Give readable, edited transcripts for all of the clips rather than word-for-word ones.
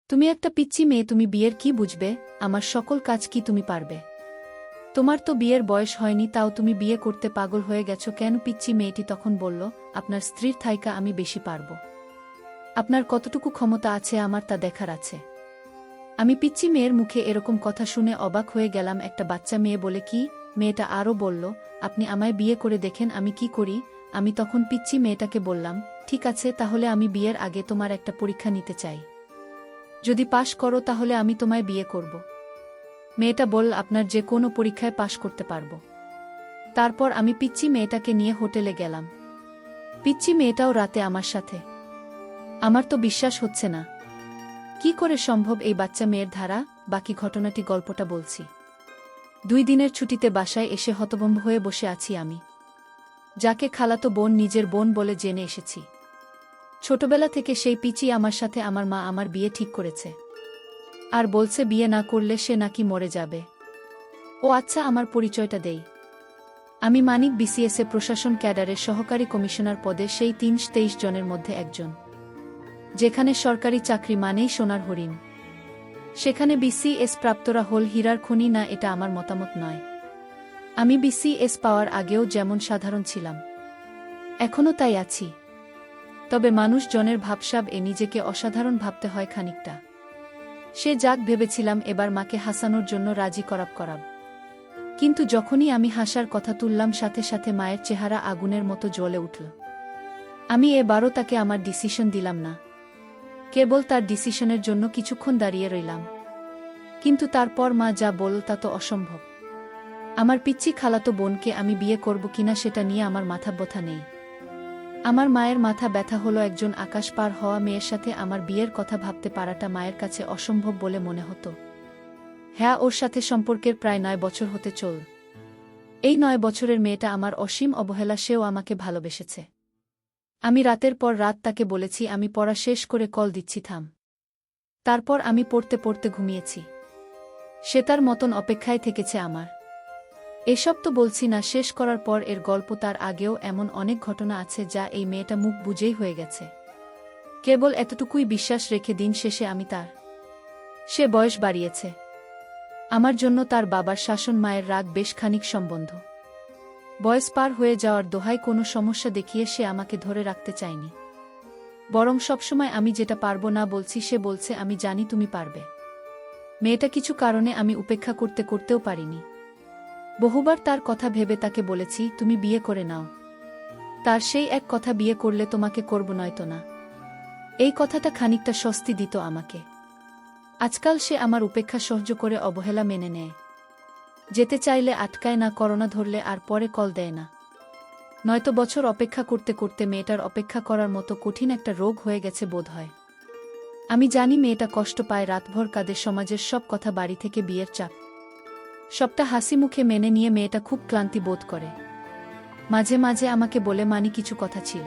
তুমি একটা পিচ্চি মেয়ে, তুমি বিয়ের কি বুঝবে? আমার সকল কাজ কি তুমি পারবে? তোমার তো বিয়ের বয়স হয়নি, তাও তুমি বিয়ে করতে পাগল হয়ে গেছো কেন? পিচ্চি মেয়েটি তখন বলল, আপনার স্ত্রীর থাইকা আমি বেশি পারব। আপনার কতটুকু ক্ষমতা আছে আমার তা দেখার আছে। আমি পিচ্চি মেয়ের মুখে এরকম কথা শুনে অবাক হয়ে গেলাম। একটা বাচ্চা মেয়ে বলে কি? মেয়েটা আরও বলল, আপনি আমায় বিয়ে করে দেখেন আমি কি করি। আমি তখন পিচ্চি মেয়েটাকে বললাম, ঠিক আছে, তাহলে আমি বিয়ের আগে তোমার একটা পরীক্ষা নিতে চাই। যদি পাশ করো তাহলে আমি তোমায় বিয়ে করব। মেয়েটা বলল, আপনার যে কোনো পরীক্ষায় পাশ করতে পারব। তারপর আমি পিচ্চি মেয়েটাকে নিয়ে হোটেলে গেলাম। পিচ্চি মেয়েটাও রাতে আমার সাথে। আমার তো বিশ্বাস হচ্ছে না, কি করে সম্ভব এই বাচ্চা মেয়ের ধারা। বাকি ঘটনাটি গল্পটা বলছি। 2 দিনের ছুটিতে বাসায় এসে হতভম্ব হয়ে বসে আছি আমি, যাকে খালাতো বোন নিজের বোন বলে জেনে এসেছি। ছোটবেলা থেকে সেই পিচি আমার সাথে আমার মা আমার বিয়ে ঠিক করেছে, আর বলছে বিয়ে না করলে সে নাকি মরে যাবে। ও আচ্ছা, আমার পরিচয়টা দেই। আমি মানিক, বিসিএসএ প্রশাসন ক্যাডারের সহকারী কমিশনার পদে সেই 23 জনের মধ্যে একজন। যেখানে সরকারি চাকরি মানেই সোনার হরিণ, সেখানে বিসিএস প্রাপ্তরা হল হীরার খনি না, এটা আমার মতামত নয়। আমি বিসিএস পাওয়ার আগেও যেমন সাধারণ ছিলাম, এখনও তাই আছি। তবে মানুষজনের ভাবসাব এ নিজেকে অসাধারণ ভাবতে হয় খানিকটা। সে যাক ভেবেছিলাম এবার মাকে হাসানোর জন্য রাজি করাব। কিন্তু যখনই আমি হাসার কথা তুললাম, সাথে সাথে মায়ের চেহারা আগুনের মতো জ্বলে উঠল। আমি এবারও তাকে আমার ডিসিশন দিলাম না, কেবল তার ডিসিশনের জন্য কিছুক্ষণ দাঁড়িয়ে রইলাম। কিন্তু তারপর মা যা বলল তা তো অসম্ভব। আমার পিচ্চি খালাতো বোনকে আমি বিয়ে করব কিনা সেটা নিয়ে আমার মাথা ব্যথা নেই। আমার মায়ের মাথা ব্যথা হলো একজন আকাশ পার হওয়া মেয়ের সাথে আমার বিয়ের কথা ভাবতে পারাটা মায়ের কাছে অসম্ভব বলে মনে হতো। হ্যাঁ, ওর সাথে সম্পর্কের প্রায় 9 বছর হতে চল। এই 9 বছরের মেয়েটা আমার অসীম অবহেলা, সেও আমাকে ভালোবেসেছে। আমি রাতের পর রাত তাকে বলেছি আমি পড়া শেষ করে কল দিচ্ছি, থাম। তারপর আমি পড়তে পড়তে ঘুমিয়েছি। সে তার মতন অপেক্ষায় থেকেছে আমার। এসব তো বলছি না শেষ করার পর এর গল্প, তার আগেও এমন অনেক ঘটনা আছে যা এই মেয়েটা মুখ বুঝেই হয়ে গেছে। কেবল এতটুকুই বিশ্বাস রেখে দিন শেষে আমি তার। সে বয়স বাড়িয়েছে আমার জন্য, তার বাবার শাসন, মায়ের রাগ, বেশ খানিক সম্বন্ধ। বয়স পার হয়ে যাওয়ার দোহায় কোনো সমস্যা দেখিয়ে সে আমাকে ধরে রাখতে চায়নি, বরং সবসময় আমি যেটা পারবো না বলছি সে বলছে আমি জানি তুমি পারবে। মেয়েটা কিছু কারণে আমি উপেক্ষা করতেও পারিনি। বহুবার তার কথা ভেবে তাকে বলেছি তুমি বিয়ে করে নাও। তার সেই এক কথা, বিয়ে করলে তোমাকে করব নয়তো না। এই কথাটা খানিকটা স্বস্তি দিত আমাকে। আজকাল সে আমার উপেক্ষা সহ্য করে অবহেলা মেনে নেয়। যেতে চাইলে আটকায় না, করোনা ধরলে আর পরে কল দেয় না। নয়তো বছর অপেক্ষা করতে করতে মেয়েটার অপেক্ষা করার মতো কঠিন একটা রোগ হয়ে গেছে বোধ হয়। আমি জানি মেয়েটা কষ্ট পায়, রাতভর কাঁদে, সমাজের সব কথা, বাড়ি থেকে বিয়ের চাপ, সবটা হাসি মুখে মেনে নিয়ে মেয়েটা খুব ক্লান্তি বোধ করে। মাঝে মাঝে আমাকে বলে, মানি কিছু কথা ছিল।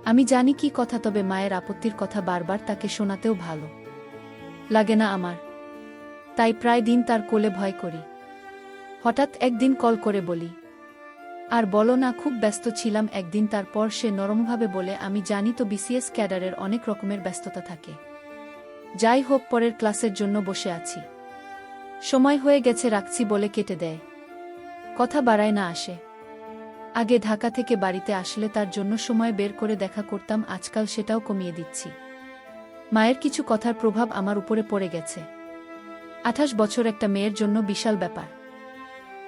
আমি জানি কি কথা, তবে মায়ের আপত্তির কথা বারবার তাকে শোনাতেও ভালো লাগে না আমার। তাই প্রায় দিন তার কোলে ভয় করি। হঠাৎ একদিন কল করে বলি, আর বলো না, খুব ব্যস্ত ছিলাম একদিন। তারপর সে নরমভাবে বলে, আমি জানি তো বিসিএস ক্যাডারের অনেক রকমের ব্যস্ততা থাকে। যাই হোক, পরের ক্লাসের জন্য বসে আছি, সময় হয়ে গেছে, রাখছি বলে কেটে দেয়। কথা বাড়ায় না, আসে। আগে ঢাকা থেকে বাড়িতে আসলে তার জন্য সময় বের করে দেখা করতাম, আজকাল সেটাও কমিয়ে দিচ্ছি। মায়ের কিছু কথার প্রভাব আমার উপরে পড়ে গেছে। 28 বছর একটা মেয়ের জন্য বিশাল ব্যাপার।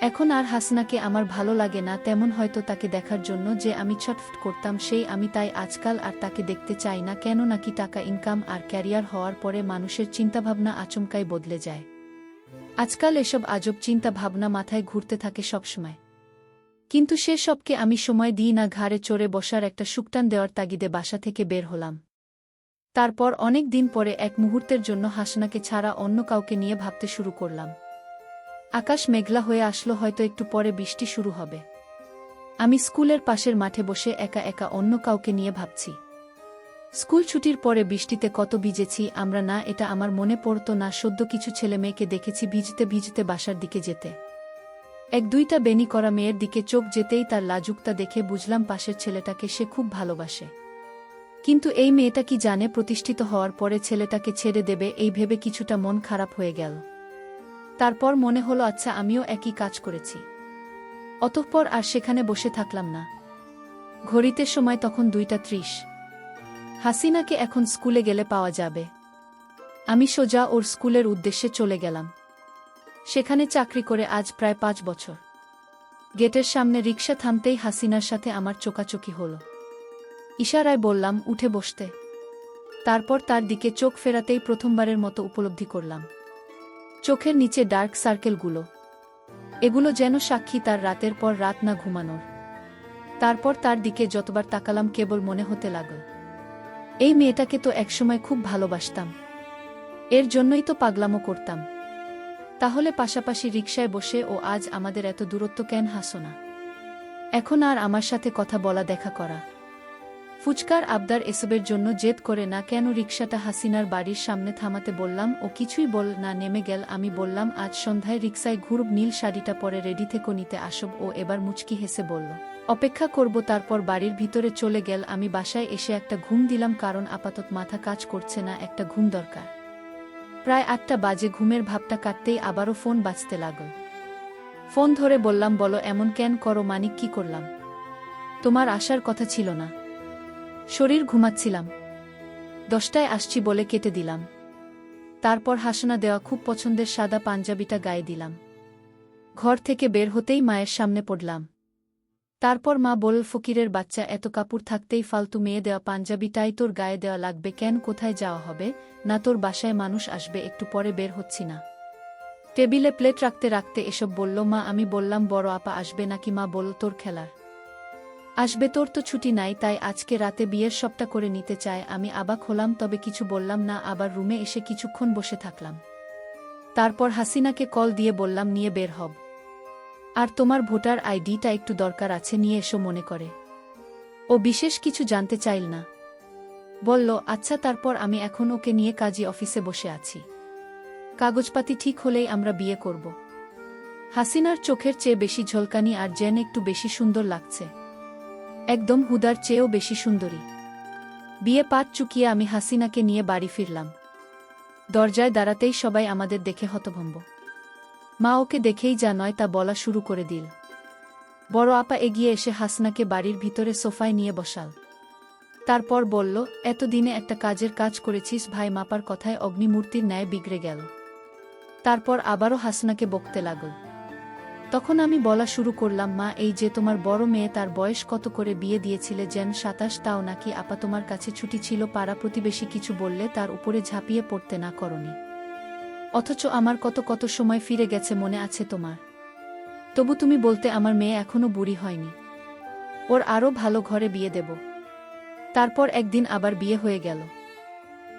এখন আর হাসনাকে আমার ভালো লাগে না তেমন, হয়তো তাকে দেখার জন্য যে আমি ছটফট করতাম সেই আমি, তাই আজকাল আর তাকে দেখতে চাই না। কেন নাকি টাকা ইনকাম আর ক্যারিয়ার হওয়ার পরে মানুষের চিন্তাভাবনা আচমকাই বদলে যায়। আজকাল এসব আজব চিন্তা ভাবনা মাথায় ঘুরতে থাকে সবসময়। কিন্তু সে সবকে আমি সময় দিই না। ঘাড়ে চড়ে বসার একটা সুকটান দেওয়ার তাগিদে বাসা থেকে বের হলাম। তারপর অনেক দিন পরে এক মুহূর্তের জন্য হাসনাকে ছাড়া অন্য কাউকে নিয়ে ভাবতে শুরু করলাম। আকাশ মেঘলা হয়ে আসলো, হয়তো একটু পরে বৃষ্টি শুরু হবে। আমি স্কুলের পাশের মাঠে বসে একা একা অন্য কাউকে নিয়ে ভাবছি। স্কুল ছুটির পরে বৃষ্টিতে কত ভিজেছি আমরা না, এটা আমার মনে পড়তো না। সদ্য কিছু ছেলে মেয়েকে দেখেছি ভিজতে ভিজতে বাসার দিকে যেতে। 1-2টা বেনি করা মেয়ের দিকে চোখ যেতেই তার লাজুকতা দেখে বুঝলাম পাশের ছেলেটাকে সে খুব ভালোবাসে। কিন্তু এই মেয়েটা কি জানে প্রতিষ্ঠিত হওয়ার পরে ছেলেটাকে ছেড়ে দেবে, এই ভেবে কিছুটা মন খারাপ হয়ে গেল। তারপর মনে হলো আচ্ছা আমিও একই কাজ করেছি। অতঃপর আর সেখানে বসে থাকলাম না। ঘড়িতে সময় তখন 2:30। হাসিনাকে এখন স্কুলে গেলে পাওয়া যাবে। আমি সোজা ওর স্কুলের উদ্দেশ্যে চলে গেলাম। সেখানে চাকরি করে আজ প্রায় 5 বছর। গেটের সামনে রিকশা থামতেই হাসিনার সাথে আমার চোকাচোকি হলো। ইশারায় বললাম উঠে বসতে। তারপর তার দিকে চোখ ফেরাতেই প্রথমবারের মতো উপলব্ধি করলাম চোখের নিচে ডার্ক সার্কেলগুলো। এগুলো যেন সাক্ষী তার রাতের পর রাত না ঘুমানোর। তারপর তার দিকে যতবার তাকালাম কেবল মনে হতে লাগল এই মেয়েটাকে তো একসময় খুব ভালোবাসতাম, এর জন্যই তো পাগলামো করতাম। তাহলে পাশাপাশি রিকশায় বসে ও আজ আমাদের এত দূরত্ব কেন হাসো না? এখন আর আমার সাথে কথা বলা দেখা করা, ফুচকার আবদার এসবের জন্য জেদ করে না কেন রিকশাটা হাসিনার বাড়ির সামনে থামাতে বললাম, ও কিছুই বল না, নেমে গেল। আমি বললাম আজ সন্ধ্যায় রিকশায় ঘুরব, নীল শাড়িটা পরে রেডি থেকে নিতে আসব। ও এবার মুচকি হেসে বলল অপেক্ষা করব। তারপর বাড়ির ভিতরে চলে গেল। আমি বাসায় এসে একটা ঘুম দিলাম, কারণ আপাতত মাথা কাজ করছে না, একটা ঘুম দরকার। প্রায় 8টা বাজে। ঘুমের ভাবটা কাটতেই আবারও ফোন বাজতে লাগল। ফোন ধরে বললাম বলো এমন কেন করো মানিক? কি করলাম? তোমার আসার কথা ছিল না, শরীর ঘুমাচ্ছিলাম। 10টায় আসছি বলে কেটে দিলাম। তারপর হাসনা দেওয়া খুব পছন্দের সাদা পাঞ্জাবিটা গায়ে দিলাম। ঘর থেকে বের হতেই মায়ের সামনে পড়লাম। তারপর মা বলল ফকিরের বাচ্চা, এত কাপড় থাকতেই ফালতু মেয়ে দেওয়া পাঞ্জাবিটাই তোর গায়ে দেওয়া লাগবে কেন? কোথায় যাওয়া হবে না? তোর বাসায় মানুষ আসবে, একটু পরে বের হচ্ছি না। টেবিলে প্লেট রাখতে রাখতে এসব বলল মা। আমি বললাম বড় আপা আসবে নাকি? মা বলল তোর খেলার আসবে, তোর তো ছুটি নাই, তাই আজকে রাতে বিয়ের সবটা করে নিতে চায়। আমি অবাক হলাম, তবে কিছু বললাম না। আবার রুমে এসে কিছুক্ষণ বসে থাকলাম। তারপর হাসিনাকে কল দিয়ে বললাম নিয়ে বের হব, আর তোমার ভোটার আইডিটা একটু দরকার আছে, নিয়ে এসো মনে করে। ও বিশেষ কিছু জানতে চাইল না, বলল আচ্ছা। তারপর আমি এখন ওকে নিয়ে কাজী অফিসে বসে আছি। কাগজপাতি ঠিক হলেই আমরা বিয়ে করব। হাসিনার চোখের চেয়ে বেশি ঝলকানি আর যেন একটু বেশি সুন্দর লাগছে, একদম হুদার চেয়েও বেশি সুন্দরী। বিয়ে পাট চুকিয়ে আমি হাসিনাকে নিয়ে বাড়ি ফিরলাম। দরজায় দাঁড়াতেই সবাই আমাদের দেখে হতভম্ব। মা ওকে দেখেই যা নয় তা বলা শুরু করে দিল। বড় আপা এগিয়ে এসে হাসনাকে বাড়ির ভিতরে সোফায় নিয়ে বসাল। তারপর বলল এতদিনে একটা কাজের কাজ করেছিস ভাই। মাপার কথায় অগ্নিমূর্তির ন্যায় বিগড়ে গেল। তারপর আবারও হাসনাকে বকতে লাগল। তখন আমি বলা শুরু করলাম মা, এই যে তোমার বড় মেয়ে, তার বয়স কত করে বিয়ে দিয়েছিলে? যেন 27, তাও নাকি আপা তোমার কাছে ছুটি ছিল? পাড়া প্রতিবেশী কিছু বললে তার উপরে ঝাঁপিয়ে পড়তে না করনি? অথচ আমার কত কত সময় ফিরে গেছে, মনে আছে তোমার? তবু তুমি বলতে আমার মেয়ে এখনো বুড়ি হয়নি, ওর আরও ভালো ঘরে বিয়ে দেব। তারপর একদিন আবার বিয়ে হয়ে গেল।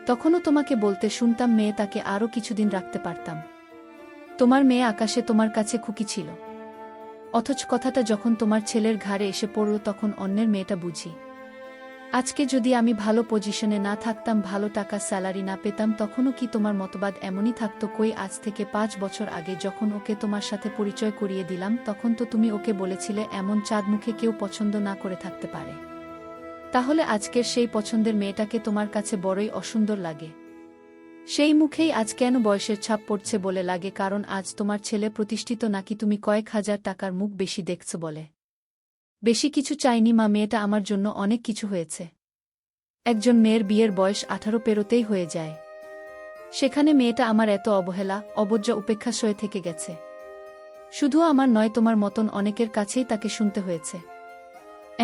তখনও তোমাকে বলতে শুনতাম মেয়ে তাকে আরও কিছুদিন রাখতে পারতাম। তোমার মেয়ে আকাশে তোমার কাছে খুকি ছিল। অথচ কথাটা যখন তোমার ছেলের ঘাড়ে এসে পড়ল তখন অন্যের মেয়েটা বুঝি। আজকে যদি আমি ভালো পজিশনে না থাকতাম, ভালো টাকা স্যালারি না পেতাম, তখনও কি তোমার মতবাদ এমনই থাকতো? কই, আজ থেকে 5 বছর আগে যখন ওকে তোমার সাথে পরিচয় করিয়ে দিলাম, তখন তো তুমি ওকে বলেছিলে এমন চাঁদ মুখে কেউ পছন্দ না করে থাকতে পারে। তাহলে আজকের সেই পছন্দের মেয়েটাকে তোমার কাছে বড়ই অসুন্দর লাগে। সেই মুখেই আজ কেন বয়সের ছাপ পড়ছে বলে লাগে? কারণ আজ তোমার ছেলে প্রতিষ্ঠিত, নাকি তুমি কয়েক হাজার টাকার মুখ বেশি দেখছো বলে? বেশি কিছু চাইনি মা, মেয়েটা আমার জন্য অনেক কিছু হয়েছে। একজন মেয়ের বিয়ের বয়স 18 পেরোতেই হয়ে যায়, সেখানে মেয়েটা আমার এত অবহেলা, অবজ্ঞা, উপেক্ষা সয়ে থেকে গেছে। শুধু আমার নয়, তোমার মতন অনেকের কাছেই তাকে শুনতে হয়েছে।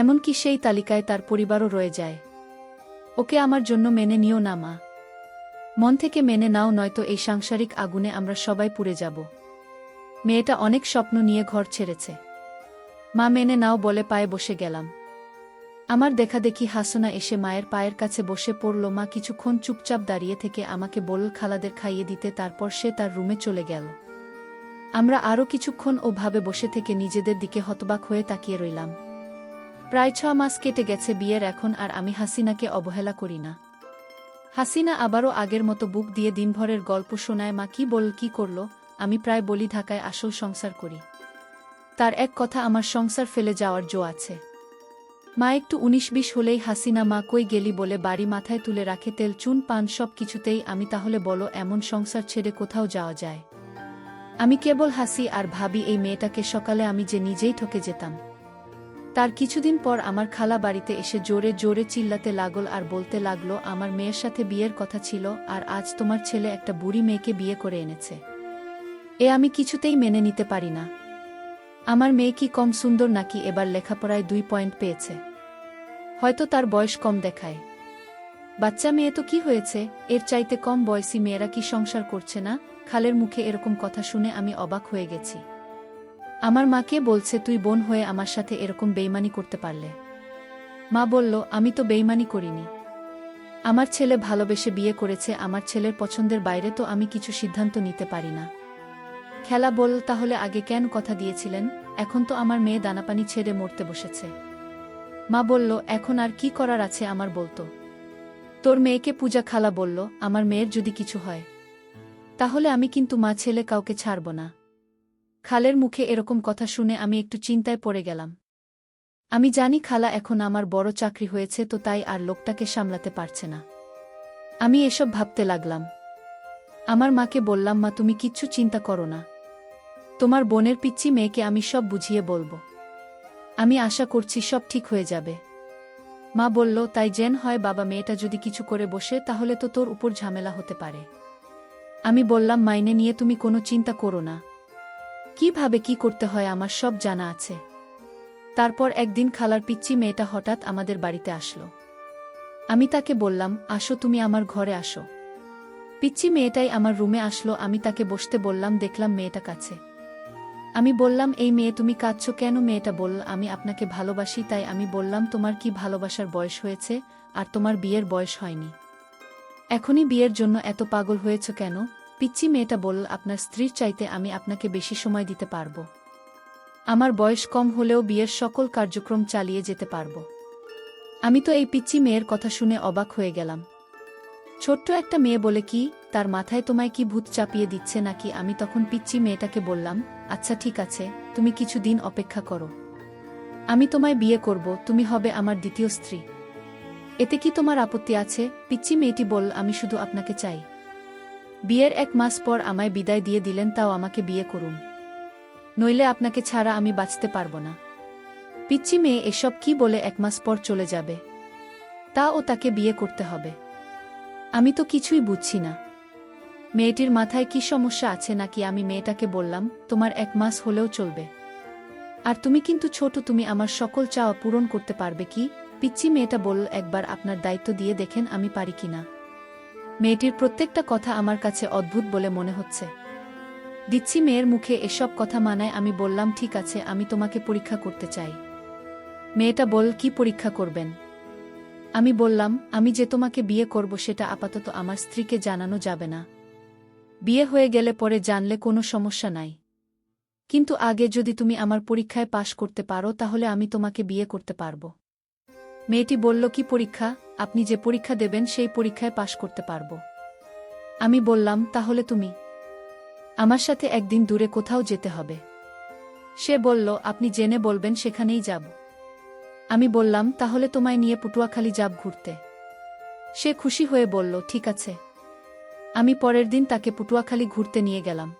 এমনকি সেই তালিকায় তার পরিবারও রয়ে যায়। ওকে আমার জন্য মেনে নিও না মা, মন থেকে মেনে নাও, নয়তো এই সাংসারিক আগুনে আমরা সবাই পুড়ে যাব। মেয়েটা অনেক স্বপ্ন নিয়ে ঘর ছেড়েছে। মা মেনে নাও বলে পায়ে বসে গেলাম। আমার দেখাদেখি হাসনা এসে মায়ের পায়ের কাছে বসে পড়ল। মা কিছুক্ষণ চুপচাপ দাঁড়িয়ে থেকে আমাকে বলল খালাদের খাইয়ে দিতে, তারপর সে তার রুমে চলে গেল। আমরা আরও কিছুক্ষণ ওভাবে বসে থেকে নিজেদের দিকে হতবাক হয়ে তাকিয়ে রইলাম। প্রায় 6 মাস কেটে গেছে বিয়ের এখন, আর আমি হাসিনাকে অবহেলা করি না। হাসিনা আবারও আগের মতো বুক দিয়ে দিনভরের গল্প শোনায়। মা কি বল, কি করল? আমি প্রায় বলি ঢাকায় আসল সংসার করি, তার এক কথা আমার সংসার ফেলে যাওয়ার জো আছে। মা একটু ১৯-২০ হলেই হাসিনা মা কই গেলি বলে বাড়ি মাথায় তুলে রাখে, তেল চুন পান সব কিছুতেই আমি। তাহলে বলো এমন সংসার ছেড়ে কোথাও যাওয়া যায়? আমি কেবল হাসি আর ভাবি এই মেয়েটাকে। সকালে আমি যে নিজেই ঠকে যেতাম। তার কিছুদিন পর আমার খালা বাড়িতে এসে জোরে জোরে চিল্লাতে লাগল আর বলতে লাগলো আমার মেয়ের সাথে বিয়ের কথা ছিল, আর আজ তোমার ছেলে একটা বুড়ি মেয়েকে বিয়ে করে এনেছে। এ আমি কিছুতেই মেনে নিতে পারি না। আমার মেয়ে কি কম সুন্দর নাকি? এবার লেখাপড়ায় 2 পয়েন্ট পেয়েছে, হয়তো তার বয়স কম দেখায়। বাচ্চা মেয়ে তো কি হয়েছে, এর চাইতে কম বয়সী মেয়েরা কি সংসার করছে না? খালের মুখে এরকম কথা শুনে আমি অবাক হয়ে গেছি। আমার মাকে বলছে তুই বোন হয়ে আমার সাথে এরকম বেইমানি করতে পারলে? মা বলল আমি তো বেইমানি করিনি। আমার ছেলে ভালোবেসে বিয়ে করেছে, আমার ছেলের পছন্দের বাইরে তো আমি কিছু সিদ্ধান্ত নিতে পারি না। খেলা বল তাহলে আগে কেন কথা দিয়েছিলেন? এখন তো আমার মেয়ে দানাপানি ছেড়ে মরতে বসেছে। মা বলল এখন আর কি করার আছে আমার, বলতো তোর মেয়েকে পূজা। খালা বলল আমার মেয়ের যদি কিছু হয় তাহলে আমি কিন্তু মা ছেলে কাউকে ছাড়ব না। খালের মুখে এরকম কথা শুনে আমি একটু চিন্তায় পড়ে গেলাম। আমি জানি খালা এখন আমার বড় চাকরি হয়েছে তো তাই আর লোকটাকে সামলাতে পারছে না। আমি এসব ভাবতে লাগলাম। আমার মাকে বললাম মা তুমি কিচ্ছু চিন্তা করো না, তোমার বোনের পিচ্চি মেয়েকে আমি সব বুঝিয়ে বলবো। আমি আশা করছি সব ঠিক হয়ে যাবে। মা বলল তাই যেন হয় বাবা, মেয়েটা যদি কিছু করে বসে তাহলে তো তোর উপর ঝামেলা হতে পারে। আমি বললাম মাইনে নিয়ে তুমি কোনো চিন্তা করো না, কিভাবে কি করতে হয় আমার সব জানা আছে। তারপর একদিন খালার পিচ্চি মেয়েটা হঠাৎ আমাদের বাড়িতে আসলো। আমি তাকে বললাম আসো তুমি আমার ঘরে আসো। পিচ্চি মেয়েটাই আমার রুমে আসলো। আমি তাকে বসতে বললাম, দেখলাম মেয়েটা কাছে। আমি বললাম এই মেয়ে তুমি কাঁদছো কেন? মেয়েটা বলল আমি আপনাকে ভালোবাসি। তাই আমি বললাম তোমার কি ভালোবাসার বয়স হয়েছে, আর তোমার বিয়ের বয়স হয়নি, এখনই বিয়ের জন্য এত পাগল হয়েছ কেন? পিচ্চি মেয়েটা বলল আপনার স্ত্রীর চাইতে আমি আপনাকে বেশি সময় দিতে পারব। আমার বয়স কম হলেও বিয়ের সকল কার্যক্রম চালিয়ে যেতে পারব। আমি তো এই পিচ্চি মেয়ের কথা শুনে অবাক হয়ে গেলাম। ছোট্ট একটা মেয়ে বলে কি, তার মাথায় তোমায় কি ভূত চাপিয়ে দিচ্ছে নাকি? আমি তখন পিচ্চি মেয়েটাকে বললাম আচ্ছা ঠিক আছে, তুমি কিছু দিন অপেক্ষা করো, আমি তোমায় বিয়ে করব, তুমি হবে আমার দ্বিতীয় স্ত্রী। এতে কি তোমার আপত্তি আছে? পিচ্চি মেয়েটি বলল আমি শুধু আপনাকে চাই। বিয়ের 1 মাস পর আমায় বিদায় দিয়ে দিলেন, তাও আমাকে বিয়ে করুন, নইলে আপনাকে ছাড়া আমি বাঁচতে পারব না। পিচ্চি মেয়ে এসব কি বলে 1 মাস পর চলে যাবে, তাও তাকে বিয়ে করতে হবে? আমি তো কিছুই বুঝছি না। মেয়েটির মাথায় কি সমস্যা আছে নাকি? আমি মেয়েটাকে বললাম তোমার 1 মাস হলেও চলবে, আর তুমি কিন্তু ছোট, তুমি আমার সকল চাওয়া পূরণ করতে পারবে কি? পিচ্চি মেয়েটা বলল একবার আপনার দায়িত্ব দিয়ে দেখেন আমি পারি কিনা। মেয়েটির প্রত্যেকটা কথা আমার কাছে অদ্ভুত বলে মনে হচ্ছে। দিচ্ছি মেয়ের মুখে এসব কথা মানায়। আমি বললাম ঠিক আছে, আমি তোমাকে পরীক্ষা করতে চাই। মেয়েটা বল কি পরীক্ষা করবেন? আমি বললাম আমি যে তোমাকে বিয়ে করব সেটা আপাতত আমার স্ত্রীকে জানানো যাবে না, বিয়ে হয়ে গেলে পরে জানলে কোনো সমস্যা নাই, কিন্তু আগে যদি তুমি আমার পরীক্ষায় পাশ করতে পারো তাহলে আমি তোমাকে বিয়ে করতে পারব। মেয়েটি বলল কি পরীক্ষা? আপনি যে পরীক্ষা দেবেন সেই পরীক্ষায় পাশ করতে পারব। আমি বললাম তাহলে তুমি আমার সাথে একদিন দূরে কোথাও যেতে হবে। সে বলল আপনি জেনে বলবেন সেখানেই যাব। আমি বললাম তাহলে তোমায় নিয়ে পটুয়াখালী যাব ঘুরতে। সে খুশি হয়ে বলল ঠিক আছে। আমি পরের দিন তাকে পটুয়াখালী ঘুরতে নিয়ে গেলাম।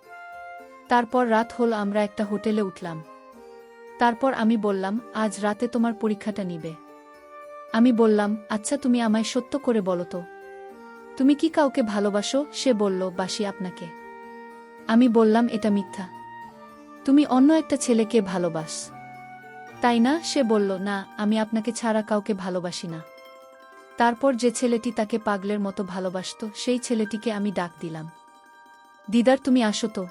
তারপর রাত হল, আমরা একটা হোটেলে উঠলাম। তারপর আমি বললাম আজ রাতে তোমার পরীক্ষাটা নিবে। আমি বললাম আচ্ছা তুমি আমায় সত্য করে বলো তো, তুমি কি কাউকে ভালোবাসো? সে বলল বাসি আপনাকে। আমি বললাম এটা মিথ্যা, তুমি অন্য একটা ছেলেকে ভালোবাস, তাই না? সে বলল না, আমি আপনাকে ছাড়া কাউকে ভালোবাসি না। তারপর যে ছেলেটি তাকে পাগলের মতো ভালোবাসত সেই ছেলেটিকে আমি ডাক দিলাম, দিদার তুমি আসো তো,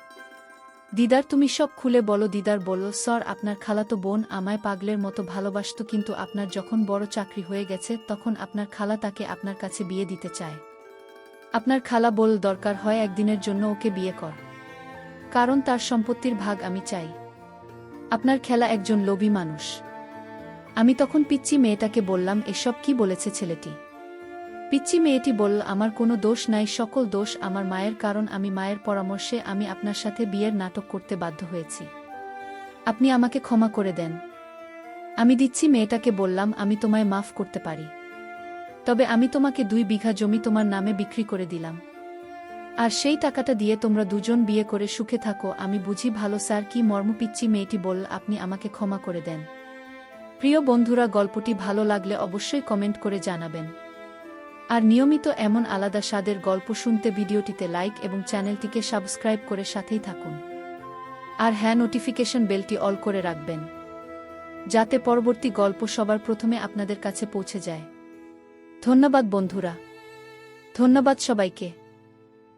দিদার তুমি সব খুলে বলো। দিদার বলল স্যার আপনার খালাতো বোন আমায় পাগলের মতো ভালোবাসত, কিন্তু আপনার যখন বড় চাকরি হয়ে গেছে তখন আপনার খালা তাকে আপনার কাছে বিয়ে দিতে চায়। আপনার খালা বল দরকার হয় একদিনের জন্য ওকে বিয়ে কর, কারণ তার সম্পত্তির ভাগ আমি চাই। আপনার খেলা একজন লোভী মানুষ। আমি তখন পিচ্চি মেয়েটাকে বললাম এসব কি বলেছে ছেলেটি? পিচ্চি মেয়েটি বলল আমার কোনো দোষ নাই, সকল দোষ আমার মায়ের, কারণ আমি মায়ের পরামর্শে আমি আপনার সাথে বিয়ের নাটক করতে বাধ্য হয়েছি। আপনি আমাকে ক্ষমা করে দেন। আমি দিচ্ছি মেয়েটাকে বললাম আমি তোমায় মাফ করতে পারি। তবে আমি তোমাকে 2 বিঘা জমি তোমার নামে বিক্রি করে দিলাম। আর সেই টাকাটা দিয়ে তোমরা দুজন বিয়ে করে সুখে থাকো। আমি বুঝি ভালো স্যার। কি মর্মপিচ্চি মেয়েটি বলল, আপনি আমাকে ক্ষমা করে দেন। প্রিয় বন্ধুরা, গল্পটি ভালো লাগলে অবশ্যই কমেন্ট করে জানাবেন। আর নিয়মিত এমন আলাদা স্বাদের গল্প শুনতে ভিডিওটিতে লাইক এবং চ্যানেলটিকে সাবস্ক্রাইব করে সাথেই থাকুন। আর হ্যাঁ, নোটিফিকেশন বেলটি অল করে রাখবেন, যাতে পরবর্তী গল্প সবার প্রথমে আপনাদের কাছে পৌঁছে যায়। ধন্যবাদ বন্ধুরা, ধন্যবাদ সবাইকে।